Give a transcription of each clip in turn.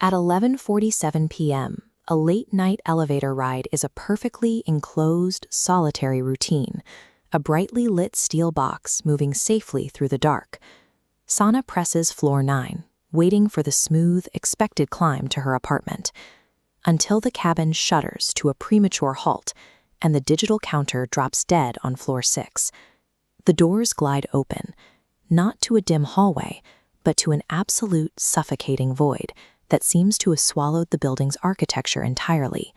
At 11:47 p.m., a late-night elevator ride is a perfectly enclosed, solitary routine, a brightly lit steel box moving safely through the dark. Sana presses floor 9, waiting for the smooth, expected climb to her apartment, until the cabin shudders to a premature halt and the digital counter drops dead on floor 6. The doors glide open, not to a dim hallway, but to an absolute, suffocating void that seems to have swallowed the building's architecture entirely.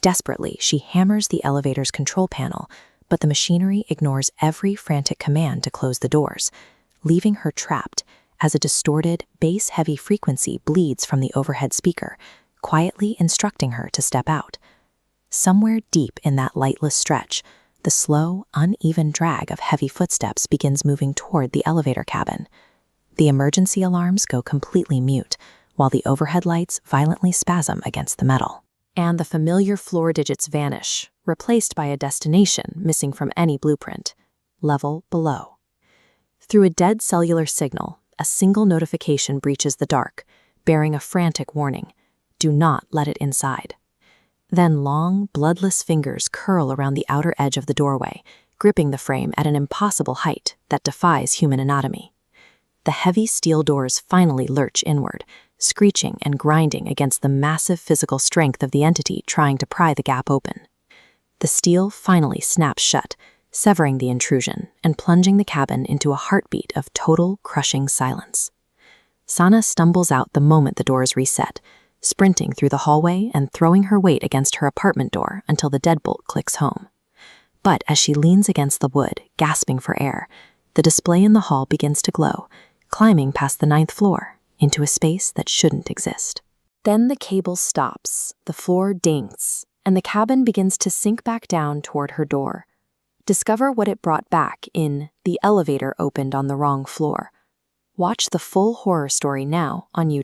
Desperately, she hammers the elevator's control panel, but the machinery ignores every frantic command to close the doors, leaving her trapped as a distorted, bass-heavy frequency bleeds from the overhead speaker, quietly instructing her to step out. Somewhere deep in that lightless stretch, the slow, uneven drag of heavy footsteps begins moving toward the elevator cabin. The emergency alarms go completely mute, while the overhead lights violently spasm against the metal. And the familiar floor digits vanish, replaced by a destination missing from any blueprint: level below. Through a dead cellular signal, a single notification breaches the dark, bearing a frantic warning: do not let it inside. Then long, bloodless fingers curl around the outer edge of the doorway, gripping the frame at an impossible height that defies human anatomy. The heavy steel doors finally lurch inward, screeching and grinding against the massive physical strength of the entity trying to pry the gap open. The steel finally snaps shut, severing the intrusion and plunging the cabin into a heartbeat of total, crushing silence. Sana stumbles out the moment the doors reset, sprinting through the hallway and throwing her weight against her apartment door until the deadbolt clicks home. But as she leans against the wood, gasping for air, the display in the hall begins to glow, climbing past the 9th floor into a space that shouldn't exist. Then the cable stops, the floor dings, and the cabin begins to sink back down toward her door. Discover what it brought back in The Elevator Opened on the Wrong Floor. Watch the full horror story now on YouTube.